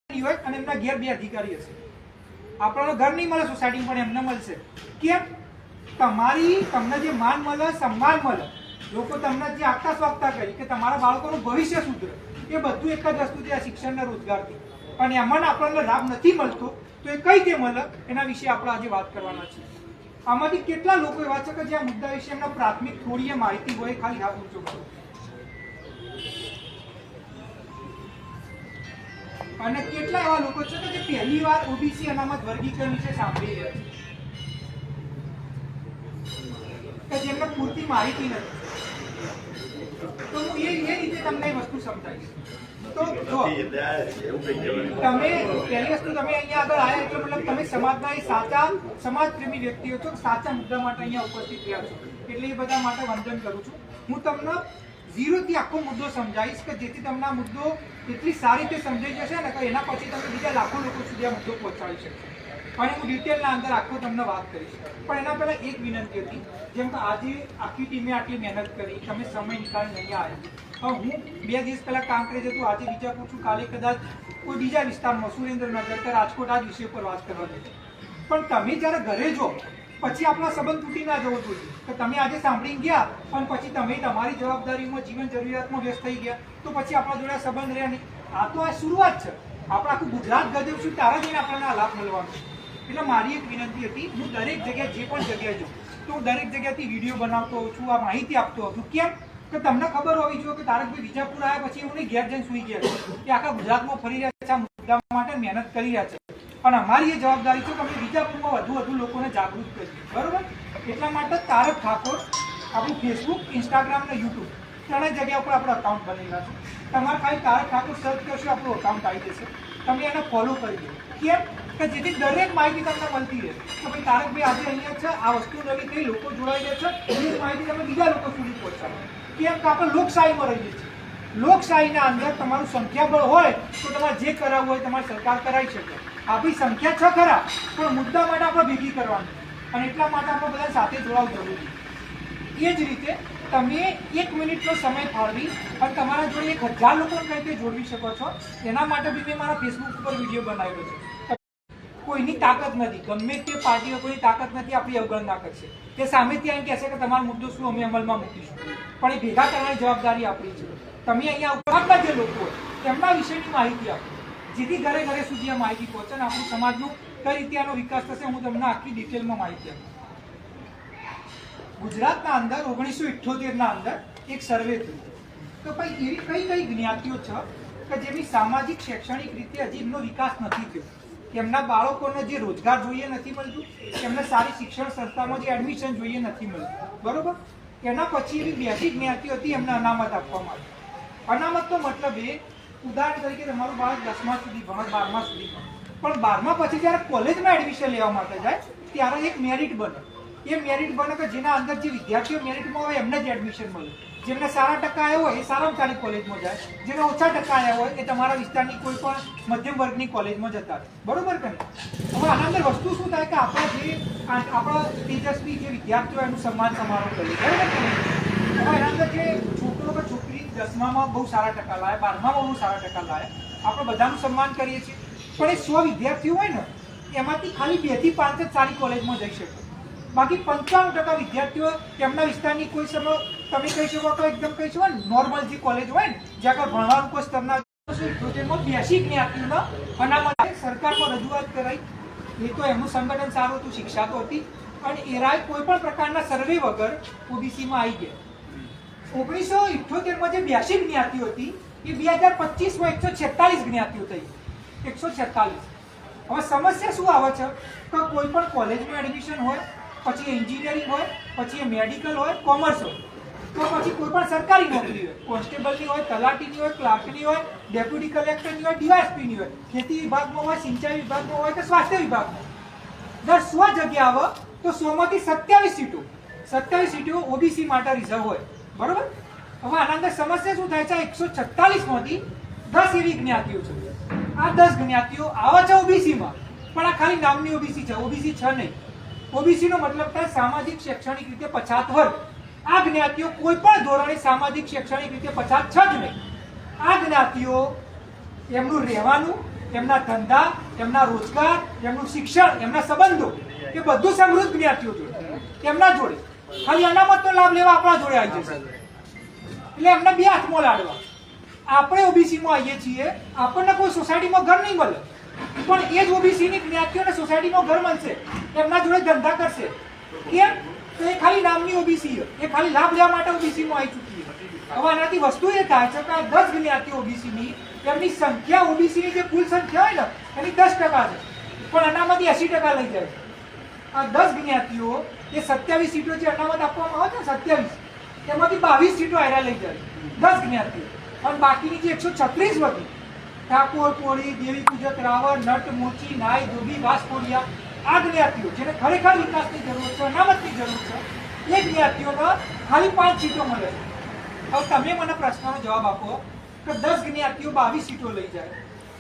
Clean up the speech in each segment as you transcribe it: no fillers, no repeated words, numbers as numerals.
હોય અને એમના ઘેર બે અધિકારી હશે. આપણને ઘર નહીં મળે સોસાયટી પણ એમને મળશે. કેમ? તમને જે માન મળે, સન્માન મળે, લોકો તમને જે આગતા સ્વાગતા કરી કે તમારા બાળકોનું ભવિષ્ય સુધરે, એ બધું એક જ વસ્તુ છે, આ શિક્ષણ અને રોજગારથી. અને એમાં આપણને લાભ નથી મળતો તો એ કઈ રીતે મળે એના વિશે આપણે આજે વાત કરવાના છીએ. આમાંથી કેટલા લોકો એવા છે કે જે આ મુદ્દા વિશે એમના પ્રાથમિક થોડી માહિતી હોય, ખાલી હાથ ઊંચો કરો. અને કેટલા એવા લોકો છે કે જે પહેલી વાર ઓબીસી અનામત વર્ગીકરણ વિશે સાંભળી રહ્યા છે, કે જેમને પૂરતી માહિતી નથી. તો હું એ રીતે તમને એ વસ્તુ સમજાવીશ. તો જો તમે પહેલી વસ્તુ, તમે અહીંયા આગળ આવ્યા એટલે મતલબ તમે સમાજના એ સાચા સમાજ પ્રેમી વ્યક્તિઓ છો, સાચા મુદ્દા માટે અહીંયા ઉપસ્થિત રહ્યા છો, એટલે એ બધા માટે વંદન કરું છું. હું તમને ઝીરોથી આખો મુદ્દો સમજાવીશ કે જેથી તમને આ મુદ્દો એટલી સારી રીતે સમજાઈ જશે ને કે એના પછી તમે બીજા લાખો લોકો સુધી આ મુદ્દો પહોંચાડી શકશો. અને હું ડિટેલના અંદર આખો તમને વાત કરીશ. પણ એના પહેલા એક વિનંતી હતી, જેમ કે આજે આખી ટીમે આટલી મહેનત કરી, તમે સમય નીકાળીને અહીંયા આવ્યા. હું 2 દિવસ પહેલા કામ કરી જતું, આજે વિચારું છું કાલે કદાચ કોઈ બીજા વિસ્તારમાં, સુરેન્દ્રનગર કે રાજકોટ આ વિષય પર વાત કરવાની. પણ તમે જ્યારે ઘરે જો પછી આપણા સંબંધ તૂટી ના જવો જોઈએ કે તમે આજે સાંભળી ગયા પણ પછી તમે તમારી જવાબદારીમાં, જીવન જરૂરિયાતમાં વ્યસ્ત થઈ ગયા તો પછી આપણા જોડે સંબંધ રહ્યા નહીં. આ તો આ શરૂઆત છે. આપણે આખું ગુજરાત ગજવશું ત્યારે જઈને આપણને આ લાભ મળવાનો. એટલે મારી એક વિનંતી હતી, હું દરેક જગ્યાએ જે પણ જગ્યાએ જાઉં તો હું દરેક જગ્યાથી વિડીયો બનાવતો હોઉં છું, આ માહિતી આપતો હોઉં છું. કેમ? કે તમને ખબર હોવી જોઈએ કે તારકભાઈ વિજાપુર આવ્યા પછી એવું નહીં ઘેર જઈને સુઈ ગયા છે, કે આખા ગુજરાતમાં ફરી રહ્યા છે, આ મુદ્દા માટે મહેનત કરી રહ્યા છે. અને અમારી એ જવાબદારી છે કે અમે વિજાપુરમાં વધુ લોકોને જાગૃત કરીએ. બરોબર? એટલા માટે તારક ઠાકોર આપણું ફેસબુક, ઇન્સ્ટાગ્રામ અને યુટ્યુબ ત્રણેય જગ્યા ઉપર આપણે અકાઉન્ટ બનેલા છે. તમારે ખાલી તારક ઠાકોર સર્ચ કરશો આપણું અકાઉન્ટ આવી જશે. તમે એને ફોલો કરી દો. કેમ? કે જેથી દરેક માહિતી તમને મળતી રહે કે ભાઈ તારકભાઈ આજે અહીંયા છે, આ વસ્તુ નવી થઈ, લોકો જોડાઈ ગયા છે, એની માહિતી તમે બીજા લોકો સુધી પહોંચાડો. કેમ? કે આપણે લોકશાહીમાં રહીએ છીએ. લોકશાહીના અંદર તમારું સંખ્યાબળ હોય તો તમારે જે કરાવવું હોય તમારી સરકાર કરાવી શકે. આપણી સંખ્યા 6 ખરા, પણ મુદ્દા માટે આપણે ભેગી કરવાની, અને એટલા માટે આપણે બધા સાથે જોડાવું જરૂરી. એ જ રીતે તમે 1 મિનિટનો સમય ફાળવી અને તમારા જોડે 1000 લોકોને કઈ રીતે જોડવી શકો છો, એના માટે બી મેં મારા ફેસબુક ઉપર વિડીયો બનાવ્યો છે. કોઈની તાકાત નથી, ગમે તે પાર્ટીઓ કોઈની તાકાત નથી, આપણી અવગણના કરશે. તે સામેથી અહીં કહેશે કે તમારો મુદ્દો શું, અમે અમલમાં મૂકીશું. પણ એ ભેગા કરવાની જવાબદારી આપણી છે. તમે અહીંયા ઉપરના જે લોકો હોય તેમના વિશેની માહિતી આપો, જેથી ઘરે ઘરે સુધી આ માહિતી પહોંચે અને આપણું સમાજનું કઈ રીતે આનો વિકાસ થશે હું તમને આખી ડિટેલમાં માહિતી આપું. ગુજરાતના અંદર 1978ના અંદર એક સર્વે થયું તો ભાઈ એવી કઈ જ્ઞાતિઓ છે કે જેની સામાજિક શૈક્ષણિક રીતે હજી એમનો વિકાસ નથી થયો, એમના બાળકોને જે રોજગાર જોઈએ નથી મળતું, એમને સારી શિક્ષણ સંસ્થામાં જે એડમિશન જોઈએ નથી મળતું. બરોબર? એના પછી એવી બેઝિક જ્ઞાતિઓ હતી, એમને અનામત આપવામાં આવી. અનામતનો મતલબ એ, ઉદાહરણ તરીકે તમારું બાળક 10મા સુધી ભણે, 12મા સુધી ભણે, પણ 12મા પછી જ્યારે કોલેજમાં એડમિશન લેવા માટે જાય ત્યારે એક મેરિટ બને. એ મેરિટ બને કે જેના અંદર જે વિદ્યાર્થીઓ મેરિટમાં હોય એમને જ એડમિશન મળે. જેમને સારા ટકા આવ્યા હોય એ સારામાં સારી કોલેજમાં જાય, જેને ઓછા ટકા આવ્યા હોય એ તમારા વિસ્તારની કોઈ પણ મધ્યમ વર્ગની કોલેજમાં જતા રહે. બરોબર કે નહીં? હવે આના અંદર વસ્તુ શું થાય કે આપણા તેજસ્વી જે વિદ્યાર્થીઓ એનું સન્માન સમારોહ કરીએ. બરોબર કે નહીં? હવે એના અંદર જે છોકરો કે છોકરી 10મામાં બહુ સારા ટકા લાવે, 12મામાં બહુ સારા ટકા લાવે, આપણે બધાનું સન્માન કરીએ છીએ. પણ એ 100 વિદ્યાર્થીઓ હોય ને એમાંથી ખાલી 2 થી 5 જ સારી કોલેજમાં જઈ શકે. બાકી 95% વિદ્યાર્થીઓ તેમના વિસ્તારની કોઈ સમય તમે કહી શકો તો એકદમ કહી શકો નોર્મલ જે કોલેજ હોય ને જ્યાં આગળ ભણવાનું કોઈ સ્તરના બેસી જ્ઞાતિઓના અનામત સરકારમાં રજૂઆત કરાઈ. એ તો એમનું સંગઠન સારું હતું, શિક્ષા તો હતી, અને એરાય કોઈ પણ પ્રકારના સર્વે વગર ઓબીસીમાં આવી ગયા. 1978માં જે બેસી જ્ઞાતિઓ હતી એ 2025માં 146 જ્ઞાતિઓ થઈ. 146. હવે સમસ્યા શું આવે છે કે કોઈ પણ કોલેજમાં એડમિશન હોય, પછી એન્જિનિયરિંગ હોય, પછી એ મેડિકલ હોય, કોમર્સ હોય, તો પછી કોઈ પણ સરકારી નોકરી હોય, કોન્સ્ટેબલની હોય, તલાટીની હોય, ક્લાર્કની હોય, ડેપ્યુટી કલેક્ટરની હોય, ડીવાયએસપીની હોય, ખેતી વિભાગમાં હોય, સિંચાઈ વિભાગમાં હોય કે સ્વાસ્થ્ય વિભાગમાં, દર 100 જગ્યા આવે તો 100માંથી 27 સીટો ઓબીસી માટે રિઝર્વ હોય. બરોબર? હવે આના અંદર સમસ્યા શું થાય છે? 146માંથી 10 એવી જ્ઞાતિઓ છે. આ 10 જ્ઞાતિઓ આવે છે ઓબીસીમાં, પણ આ ખાલી નામની ઓબીસી છે, ઓબીસી છે નહીં. ઓબીસી નો મતલબ થાય સામાજિક શૈક્ષણિક રીતે પછાત વર્ગ. આ જ્ઞાતિઓ કોઈ પણ ધોરણે સામાજિક શૈક્ષણિક રીતે પછાત છે જ નહીં. આ જ્ઞાતિઓ એમનું રહેવાનું, એમના ધંધા, એમના રોજગાર, એમનું શિક્ષણ, એમના સંબંધો એ બધું સમૃદ્ધ જ્ઞાતિઓ જોડે, એમના જોડે ખાલી અનામતનો લાભ લેવા આપણા જોડે આવી જશે. એટલે એમને બે હાથમાં લાડવા. આપણે ઓબીસીમાં આવીએ છીએ, આપણને કોઈ સોસાયટીમાં ઘર નહીં મળે, પણ એ જ ઓબીસીની જ્ઞાતિઓને સોસાયટીમાં ઘર મળશે, એમના જોડે ધંધા કરશે. કેમ? તો એ ખાલી નામની ઓબીસી, એ ખાલી લાભ લેવા માટે ઓબીસીમાં આવી ચૂકી છે. હવે આનાથી વસ્તુ એ થાય છે કે આ 10 જ્ઞાતિઓ ઓબીસીની, એમની સંખ્યા ઓબીસીની જે કુલ સંખ્યા હોય ને એની 10% છે, પણ અનામતથી 80% લઈ જાય. આ 10 જ્ઞાતિઓ એ 27 સીટો જે અનામત આપવામાં આવે છે 27, એમાંથી 22 સીટો આયરા લઈ જાય 10 જ્ઞાતિઓ. અને બાકીની જે 136 હતી, ઠાકોર, કોળી, દેવી પૂજક, રાવણ, નટ, મોચી, નાય, ધોબી, વાસ, કોડિયા, આ જ્ઞાતિઓ જેને ખરેખર વિકાસની જરૂર છે, અનામતની જરૂર છે, એ જ્ઞાતિઓમાં ખાલી 5 સીટો મળે છે. હવે તમે મને પ્રશ્નનો જવાબ આપો કે 10 જ્ઞાતિઓ 22 સીટો લઈ જાય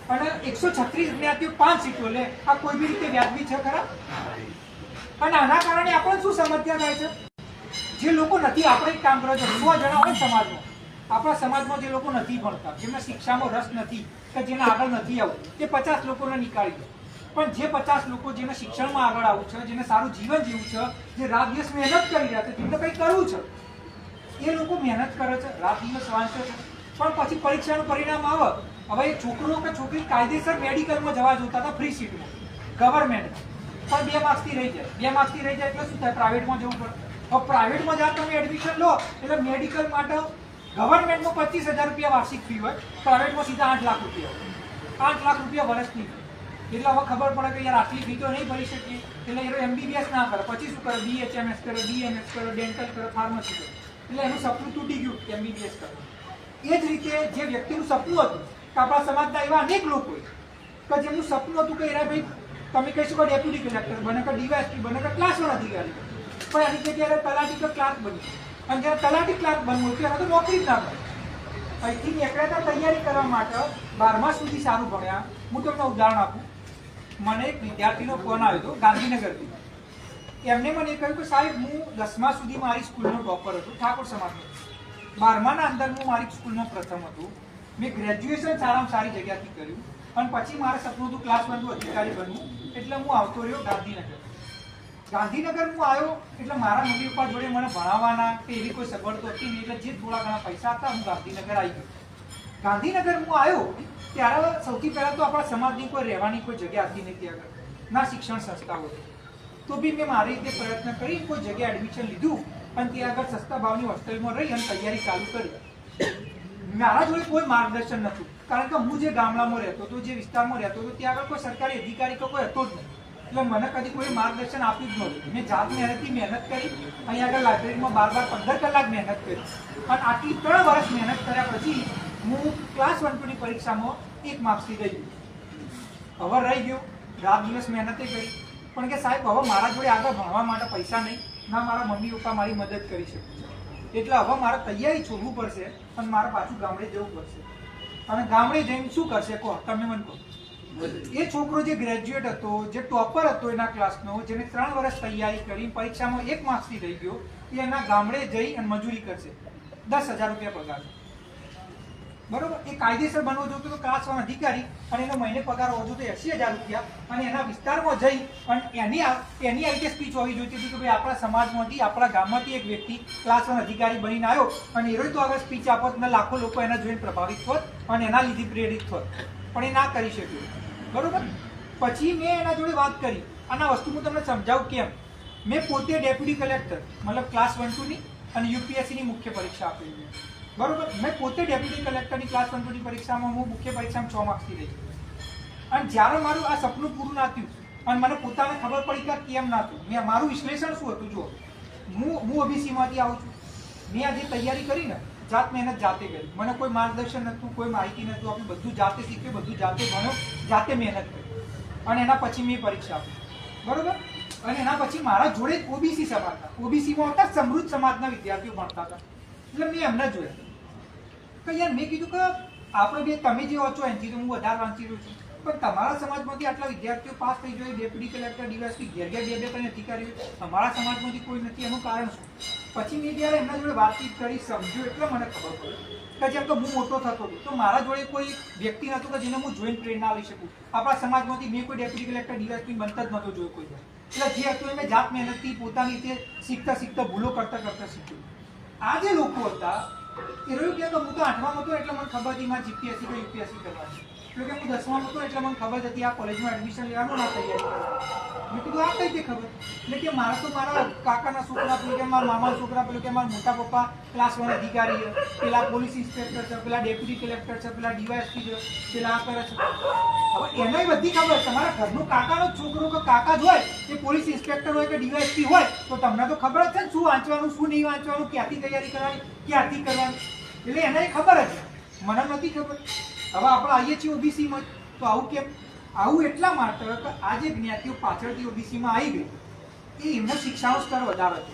અને 136 જ્ઞાતિઓ 5 સીટો લે, આ કોઈ બી રીતે વ્યાજબી છે ખરા? અને આના કારણે આપણે શું સમસ્યા થાય છે? જે લોકો નથી, આપણે એક કામ કરો છો, 100 જણા હોય સમાજમાં, આપણા સમાજમાં જે લોકો નથી ભણતા, જેમને શિક્ષામાં રસ નથી, કે જેને આગળ નથી આવવું, તે 50 લોકોને નીકાળી દો. પણ જે 50 લોકો જેને શિક્ષણમાં આગળ આવવું છે, જેને સારું જીવન જીવવું છે, જે રાત દિવસ મહેનત કરી રહ્યા છે, જેમને કંઈ કરવું છે, એ લોકો મહેનત કરે છે, રાત દિવસ વાંચે છે, પણ પછી પરીક્ષાનું પરિણામ આવે. હવે એ છોકરો કે છોકરી કાયદેસર મેડિકલમાં જવા જોતા હતા ફ્રી સીટમાં, ગવર્મેન્ટ, પણ 2 માર્ક્સથી રહી જાય. 2 માર્ક્સથી રહી જાય એટલે શું થાય? પ્રાઇવેટમાં જવું પડે. હવે પ્રાઇવેટમાં જ્યાં તમે એડમિશન લો એટલે મેડિકલ માટે ગવર્મેન્ટમાં 25,000 રૂપિયા વાર્ષિક ફી હોય, પ્રાઇવેટમાં સીધા 8 લાખ રૂપિયા હોય. 8 લાખ રૂપિયા વર્ષની ફી. એટલે હવે ખબર પડે કે યાર આટલી ફી તો નહીં ભરી શકીએ, એટલે એ MBBS ના કરે, પછી શું કરે? BHMS કરે, BMS કરે, ડેન્ટલ કરે, ફાર્મસી કરે. એટલે એનું સપનું તૂટી ગયું MBBS કરે. એ જ રીતે જે વ્યક્તિનું સપનું હતું કે આપણા સમાજના એવા અનેક લોકો કે જેમનું સપનું હતું કે યાર ભાઈ તમે કહી શકો ડેપ્યુટી કલેક્ટર બને, કે ડીવાયએસપી બને, કે ક્લાસ 1 અધિકારી, પણ એની જગ્યાએ તલાટી કે ક્લાર્ક બની. અને જ્યારે તલાટી ક્લાર્ક બનવું ત્યારે તો નોકરી જ ના મળે. અહીંથી નીકળ્યા તૈયારી કરવા માટે 12મા સુધી સારું ભણ્યા. હું તમને ઉદાહરણ આપું. મને એક વિદ્યાર્થીનો ફોન આવ્યો હતો ગાંધીનગરથી. એમને મને કહ્યું કે સાહેબ હું 10મા સુધી મારી સ્કૂલનો ટોપર હતો, ઠાકોર સમાજનો. 12માના અંદર હું મારી સ્કૂલનો પ્રથમ હતો. મેં ગ્રેજ્યુએશન સારામાં સારી જગ્યાથી કર્યું અને પછી મારે સપનું હતું ક્લાસ 1 અધિકારી બનવું. એટલે હું આવતો રહ્યો ગાંધીનગર. ગાંધીનગર હું આવ્યો એટલે મારા મમ્મી પપ્પા જોડે મને ભણાવવાના કે એવી કોઈ સગવડ તો હતી નહીં, એટલે જે થોડા ઘણા પૈસા હતા હું ગાંધીનગર આવી ગયો. ગાંધીનગર હું આવ્યો ત્યારે સૌથી પહેલાં તો આપણા સમાજની કોઈ રહેવાની કોઈ જગ્યા હતી નહીં ત્યાં આગળ, ના શિક્ષણ સંસ્થાઓ. તો બી મેં મારી રીતે પ્રયત્ન કરી કોઈ જગ્યાએ એડમિશન લીધું અને ત્યાં આગળ સસ્તા ભાવની હોસ્ટેલમાં રહી અને તૈયારી ચાલુ કરી. મારા જોડે કોઈ માર્ગદર્શન નહોતું, કારણ કે હું જે ગામડામાં રહેતો હતો, જે વિસ્તારમાં રહેતો હતો, ત્યાં આગળ કોઈ સરકારી અધિકારી તો કોઈ હતો જ નહીં. એટલે મને કદી કોઈ માર્ગદર્શન આપ્યું જ નહોતું. મેં જાત મહેનતથી મહેનત કરી, અહીંયા આગળ લાઇબ્રેરીમાં 12-15 કલાક મહેનત કરી અને આટલી 3 વર્ષ મહેનત કર્યા પછી હું ક્લાસ 1-2ની પરીક્ષામાં 1 માર્ક્સથી ગઈ. હવે રહી ગયો, રાત દિવસ મહેનતે કરી, પણ કે સાહેબ હવે મારા જોડે આગળ ભણવા માટે પૈસા નહીં, ના મારા મમ્મી પપ્પા મારી મદદ કરી શકે, એટલે હવે મારે તૈયારી છોડવું પડશે અને મારે પાછું ગામડે જવું પડશે. અને ગામડે જઈને શું કરશે કહો? તમે મને કહો. એ છોકરો જે ગ્રેજ્યુએટ હતો, જે ટોપર હતો એના ક્લાસનો, જેને 3 વર્ષ તૈયારી કરી, પરીક્ષામાં 1 માર્ક્સથી રહી ગયો, એ એના ગામડે જઈ અને મજૂરી કરશે, 10,000 રૂપિયા પગાર. બરોબર? એ કાયદેસર બનવો જોતો તો ક્લાસ 1 અધિકારી અને એનો મહિને પગાર હોવો જોતો 80,000 રૂપિયા, અને એના વિસ્તારમાં જઈ અને એની આ રીતે સ્પીચ હોવી જોઈતી હતી કે ભાઈ આપણા સમાજમાંથી, આપણા ગામમાંથી એક વ્યક્તિ ક્લાસ 1 અધિકારી બનીને આવ્યો અને એનો તો આગળ સ્પીચ આપત ને લાખો લોકો એના જોઈને પ્રભાવિત થોત અને એના લીધે પ્રેરિત થોત, પણ એ ના કરી શક્યો. બરોબર? પછી મેં એના જોડે વાત કરી અને આ વસ્તુ હું તમને સમજાવું કેમ. મેં પોતે ડેપ્યુટી કલેક્ટર મતલબ ક્લાસ 1-2ની અને UPSCની મુખ્ય પરીક્ષા આપેલી. બરોબર? મેં પોતે ડેપ્યુટી કલેક્ટરની ક્લાસ 1-2ની પરીક્ષામાં હું મુખ્ય પરીક્ષામાં 6 માર્ક્સથી રહી. અને જ્યારે મારું આ સપનું પૂરું ના થયું અને મને પોતાને ખબર પડી કે કેમ ના થયું, મેં મારું વિશ્લેષણ શું હતું? જુઓ, હું OBCમાંથી આવું છું. મેં આ જે તૈયારી કરી ને, જાત મહેનત જાતે કરી, મને કોઈ માર્ગદર્શન નહોતું, કોઈ માહિતી નહોતું, આપણે બધું જાતે શીખ્યું, બધું જાતે ભણ્યો, જાતે મહેનત કરી અને એના પછી મેં પરીક્ષા આપી. બરોબર? અને એના પછી મારા જોડે OBC સમાજ હતા, OBCમાં હતા સમૃદ્ધ સમાજના વિદ્યાર્થીઓ ભણતા હતા. એટલે મેં એમને જોયા કે યાર, મેં કીધું કે આપણે બે તમે જે વાંચો એનાથી તો હું વધારે વાંચી રહ્યો છું, પણ તમારા સમાજમાંથી આટલા વિદ્યાર્થીઓ પાસ થઈ જાય, ડેપ્યુટી કલેક્ટર, ડીવાયએસપી, ઘેર ઘેર બે કઈ અધિકારીઓ, તમારા સમાજમાંથી કોઈ નથી, એનું કારણ શું? પછી મેં જ્યારે એમના જોડે વાતચીત કરી, સમજ્યું, એટલે મને ખબર પડી કે જેમ તો હું મોટો થતો હતો તો મારા જોડે કોઈ વ્યક્તિ નહોતું કે જેને હું જોઈને પ્રેરણા લઈ શકું. આપણા સમાજમાંથી મેં કોઈ ડેપ્યુટી કલેક્ટર, ડીવાયએસપી બનતા જ નહોતો જોયો કોઈ. એટલે જે હતું એ મેં જાત મહેનતથી પોતાની રીતે શીખતા ભૂલો કરતા શીખ્યું. આ જે લોકો હતા એ રહ્યું કે હું તો 8માં હતો એટલે મને ખબર હતી મારે જીપીએસસી કે યુપીએસસી કરવાની. એટલે કે હું 10માં હતો એટલે મને ખબર હતી આ કોલેજમાં એડમિશન લેવાનું ના તૈયારી કરવાની. મેં કીધું આ કઈ રીતે ખબર? એટલે કે મારા તો મારા કાકાના છોકરા, પેલું કે મારા મામાના છોકરા, પેલું કે મારા મોટા પપ્પા ક્લાસ 1 અધિકારી છે, પેલા પોલીસ ઇન્સ્પેક્ટર છે, પેલા ડેપ્યુટી કલેક્ટર છે, પેલા ડીવાયએસપી છે, પેલા આ કરે છે. હવે એનાય બધી ખબર. તમારા ઘરનો કાકાનો જ છોકરો કે કાકા જ હોય એ પોલીસ ઇન્સ્પેક્ટર હોય કે ડીવાયએસપી હોય તો તમને તો ખબર જ છે ને શું વાંચવાનું, શું નહીં વાંચવાનું, ક્યાંથી તૈયારી કરવાની, ક્યાંથી કરવાની. એટલે એનાય ખબર જ. મને નથી ખબર. હવે આપણે આવીએ છીએ ઓબીસીમાં, તો આવું કેમ? આવું એટલા માટે કે આ જે જ્ઞાતિઓ પાછળથી ઓબીસીમાં આવી ગઈ એ એમનો શિક્ષાનો સ્તર વધારે છે.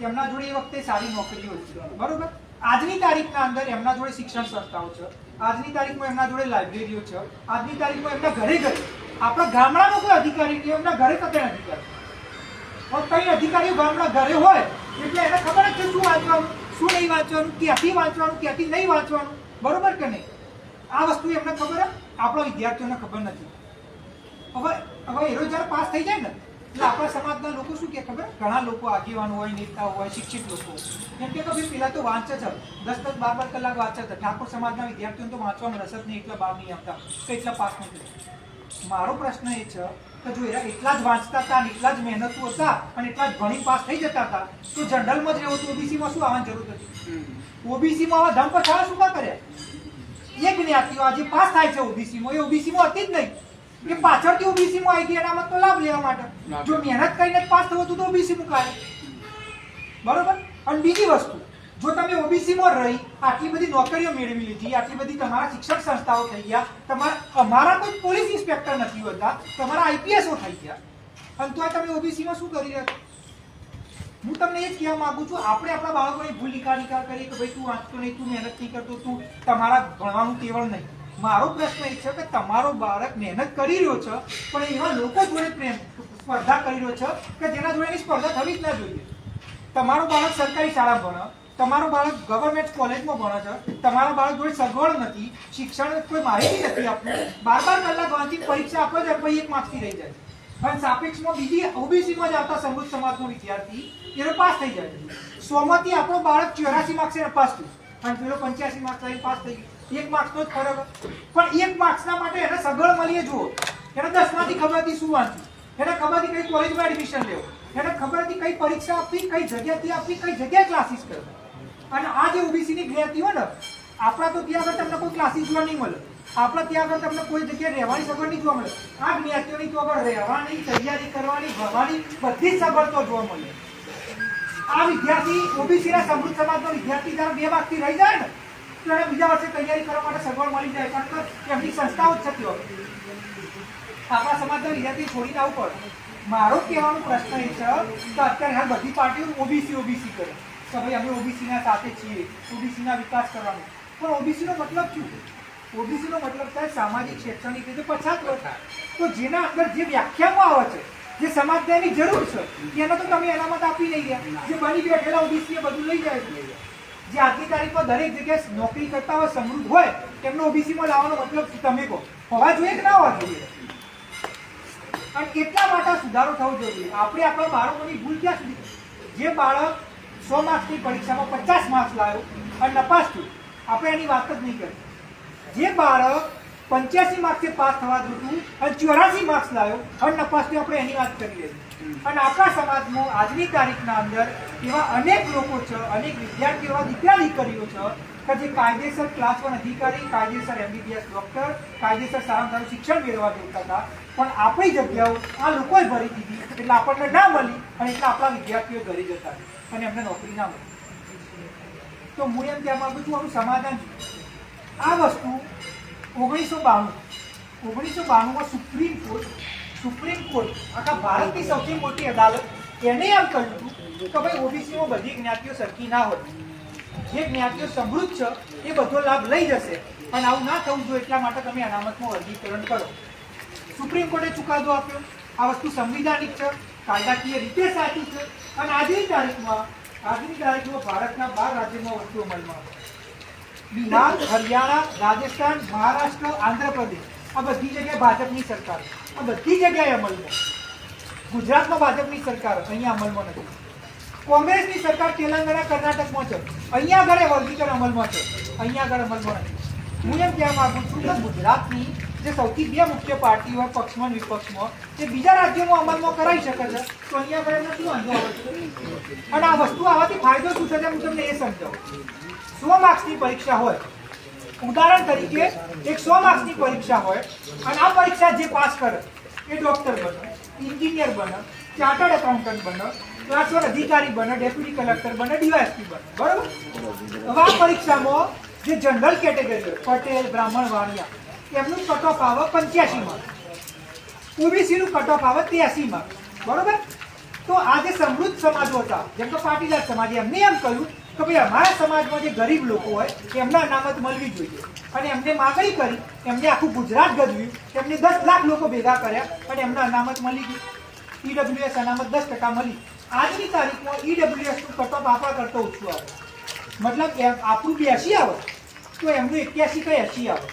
એમના જોડે એ વખતે સારી નોકરીઓ હતી, બરોબર. આજની તારીખના અંદર એમના જોડે શિક્ષણ સંસ્થાઓ છે, આજની તારીખમાં એમના જોડે લાઇબ્રેરીઓ છે, આજની તારીખમાં એમના ઘરે આપણા ગામડાનો કોઈ અધિકારી નહીં, એમના ઘરે કઈ અધિકારી. કઈ અધિકારીઓ ગામડા ઘરે હોય એટલે એને ખબર જ છે શું વાંચવાનું, શું નહીં વાંચવાનું, ક્યાંથી વાંચવાનું, ક્યાંથી નહીં વાંચવાનું, બરોબર કે નહીં? આ વસ્તુ એમને ખબર, આપણા વિદ્યાર્થીઓને ખબર નથી. હવે એરો જ્યારે પાસ થઈ જાય ને એટલે આપણા સમાજના લોકો શું કે ખબર, ઘણા લોકો આગેવાન હોય, નેતા હોય, શિક્ષિત લોકો એમ કે ભાઈ પેલા તો વાંચે છે, 10-10, 12 કલાક વાંચે છે. ઠાકોર સમાજના વિદ્યાર્થીઓને તો વાંચવામાં રસ જ નહીં, એટલા બહાર નહીં આવતા, તો એટલા પાસ નથી. મારો પ્રશ્ન એ છે કે જો એરા એટલા જ વાંચતા હતા, એટલા જ મહેનતુ હતા અને એટલા જ ભણી પાસ થઈ જતા હતા તો જનરલમાં જ રહેવું, તો ઓબીસીમાં શું આવવાની જરૂર હતી? ઓબીસીમાં આવા ધમ પછાડા શું કામ કર્યા? એ જ્ઞાતિઓ આજે પાસ થાય છે ઓબીસીમાં, એ ઓબીસીમાં હતી જ નહીં, એ પાછળથી ઓબીસીમાં આવી ગઈ. એનામાં તો લાભ લેવા માટે જો મહેનત કરીને પાસ થવું હતું તો ઓબીસીમાં કાઢે, બરોબર. અને બીજી વસ્તુ, જો તમે ઓબીસીમાં રહી આટલી બધી નોકરીઓ મેળવી લીધી, આટલી બધી તમારા શિક્ષણ સંસ્થાઓ થઈ ગયા, અમારા કોઈ પોલીસ ઇન્સ્પેક્ટર નથી હોતા, તમારા આઈપીએસઓ થઈ ગયા, અને તો તમે ઓબીસીમાં શું કરી રહ્યા? હું તમને એ જ કહેવા માંગુ છું, આપણે આપણા બાળકોને ભૂલ નિકાલ કરીએ કે ભાઈ તું વાંચતો નહીં, તું મહેનત નહીં કરતો, તું તમારા ભણવાનું કેવળ નહીં. મારો પ્રશ્ન એ છે કે તમારો બાળક મહેનત કરી રહ્યો છે પણ એવા લોકો જોડે સ્પર્ધા કરી રહ્યો છે કે જેના જોડે એની સ્પર્ધા થવી જ ના જોઈએ. તમારો બાળક સરકારી શાળા ભણે, તમારો બાળક ગવર્મેન્ટ કોલેજમાં ભણે છે, તમારા બાળક જોડે સગવડ નથી, શિક્ષણ કોઈ માહિતી નથી આપતું, 12 કલાક વાંચી પરીક્ષા આપો છો પછી 1 માર્ક્સથી રહી જાય. અને સાપેક્ષમાં બીજી ઓબીસીમાં જ આવતા સમૃદ્ધ સમાજનો વિદ્યાર્થી એનો પાસ થઈ જાય. 100માંથી આપણો બાળક 84 માર્ક્સે પાસ થયું અને પેલો 85 માર્ક્સ લઈને પાસ થઈ ગયો. 1 માર્ક્સનો જ ફરક. પણ 1 માર્ક્સના માટે એને સગવડ મળીએ. જુઓ, એને 10માંથી ખબર હતી શું વાંચવું, એને ખબર હતી કઈ કોલેજમાં એડમિશન લેવું, એને ખબર હતી કઈ પરીક્ષા આપવી, કઈ જગ્યાથી આપવી, કઈ જગ્યાએ ક્લાસીસ કરવા. અને આ જે ઓબીસીની જ્ઞાતિ હોય ને, આપણા તો ત્યાં આગળ તમને કોઈ ક્લાસીસ જોવા નહીં મળે, આપણા ત્યાં આગળ તમને કોઈ જગ્યાએ રહેવાની સગવડ નહીં જોવા મળે. આ જ્ઞાતિઓની તો આગળ રહેવાની, તૈયારી કરવાની, ભણવાની બધી જ સગવડ તો જોવા મળે. આ વિદ્યાર્થી ઓબીસીના સમૃદ્ધ સમાજનો વિદ્યાર્થી જ્યારે 2 માર્કથી રહી જાય ને તો એને બીજા વર્ષે તૈયારી કરવા માટે સગવડ મળી જાય, કારણ કે એમની સંસ્થાઓ જ થતી હોય. આપણા સમાજના વિદ્યાર્થી છોડીને આવવું પડે. મારો કહેવાનો પ્રશ્ન એ છે કે અત્યારે હાલ બધી પાર્ટીઓ ઓબીસી કરે કે ભાઈ અમે ઓબીસીના સાથે છીએ, ઓબીસીના વિકાસ કરવાનો. પણ ઓબીસીનો મતલબ શું? ઓબીસીનો મતલબ થાય સામાજિક શૈક્ષણિક રીતે પછાત વર્ગ. તો જેના અંદર જે વ્યાખ્યામાં આવે છે, જે સમાજને એની જરૂર છે એને તો તમે એનામાં આપી નહીં રહ્યા. જે બની બેઠેલા ઓબીસી એ બધું લઈ જાય છે. જે આજની તારીખમાં દરેક જગ્યાએ નોકરી કરતા હોય, સમૃદ્ધ હોય, એમને ઓબીસીમાં લાવવાનો મતલબ તમે કહો હોવા જોઈએ કે ના હોવા જોઈએ? અને એટલા માટે સુધારો થવો જોઈએ. આપણે આપણા બાળકોની ભૂલ ક્યાં સુધી? જે બાળક 100 માર્ક્સની પરીક્ષામાં 50 માર્ક્સ લાવ્યો અને નપાસ થયું, આપણે એની વાત જ નહીં કરતા. જે બાળક 85 માર્ક્સે પાસ થવા જોતું અને 84 માર્ક્સ લાવ્યો અને નપાસ થયો, આપણે એની વાત કરીએ. અને આપણા સમાજમાં આજની તારીખના અંદર એવા અનેક લોકો છે, અનેક વિદ્યાર્થીઓ, એવા દીકરા દીકરીઓ છે કે જે કાયદેસર ક્લાસ 1 અધિકારી, કાયદેસર MBBS ડોક્ટર, કાયદેસર સારામાં સારું શિક્ષણ મેળવવા જોતા હતા, પણ આપણી જગ્યાઓ આ લોકોએ ભરી દીધી એટલે આપણને ના મળી અને એટલે આપણા વિદ્યાર્થીઓ ઘરે જતા અને એમને નોકરી ના મળી. તો હું એમ કહેવા માંગુ છું, આનું સમાધાન આ વસ્તુ 1992માં સુપ્રીમ કોર્ટ આખા ભારતની સૌથી મોટી અદાલત એને એમ કહ્યું હતું કે ભાઈ ઓબીસીમાં બધી જ્ઞાતિઓ સરખી ના હોય, જે જ્ઞાતિઓ સમૃદ્ધ છે એ બધો લાભ લઈ જશે અને આવું ના થવું જોઈએ, એટલા માટે તમે અનામતમાં વર્ગીકરણ કરો. સુપ્રીમ કોર્ટે ચુકાદો આપ્યો, આ વસ્તુ સંવિધાનિક છે, કાયદાકીય રીતે સાચી છે, અને આજની તારીખમાં ભારતના 12 રાજ્યોમાં વસ્તુ અમલમાં છે. બિહાર, હરિયાણા, રાજસ્થાન, મહારાષ્ટ્ર, આંધ્રપ્રદેશ, આ બધી જગ્યાએ ભાજપની સરકાર, આ બધી જગ્યાએ અમલમાં. ગુજરાતમાં ભાજપની સરકાર, અહીંયા અમલમાં નથી. કોંગ્રેસની સરકાર તેલંગાણા, કર્ણાટકમાં છે, અહીંયા આગળ વર્ગીકરણ અમલમાં છે, અહીંયા આગળ અમલમાં નથી. હું એમ કહેવા માંગુ છું કે ગુજરાતની જે સૌથી 2 મુખ્ય પાર્ટીઓ પક્ષમાં અને વિપક્ષમાં, જે બીજા રાજ્યોમાં અમલમાં કરાવી શકે છે, તો અહીંયા આગળ એમને શું વાંધો આવે છે? અને આ વસ્તુ આવવાથી ફાયદો શું થશે હું તમને એ સમજાવું. 100 માર્ક્સની પરીક્ષા હોય, ઉદાહરણ તરીકે એક 100 માર્ક્સની પરીક્ષા હોય, અને આ પરીક્ષા જે પાસ કરે એ ડોક્ટર બને, એન્જિનિયર બને, ચાર્ટર્ડ એકાઉન્ટન્ટ બને, ક્લાસ 1 અધિકારી બને, ડેપ્યુટી કલેક્ટર બને, ડીવાયએસપી બને. બરોબર? હવે આ પરીક્ષામાં જે જનરલ કેટેગરી હોય, પટેલ, બ્રાહ્મણ, વાણિયા, એમનું કટ ઓફ આવે 85 માર્ક, ઓબીસીનું કટ ઓફ આવે 83 માર્ક. બરોબર? તો આ જે સમૃદ્ધ સમાજો હતા, જેમ કે પાટીદાર સમાજે, એમને એમ કહ્યું કે ભાઈ અમારા સમાજમાં જે ગરીબ લોકો હોય એમને અનામત મળવી જોઈએ, અને એમને માગણી કરી, એમને આખું ગુજરાત ગજવ્યું, એમને 10 લાખ લોકો ભેગા કર્યા અને એમને અનામત મળી ગઈ. ઈડબ્લ્યુએસ અનામત 10% મળી. આજની તારીખમાં ઈડબ્લ્યુએસનું કટ ઓફ આપણા કરતાં ઓછું આવે, મતલબ આપણું 82 આવે તો એમનું 81 કે 80 આવે.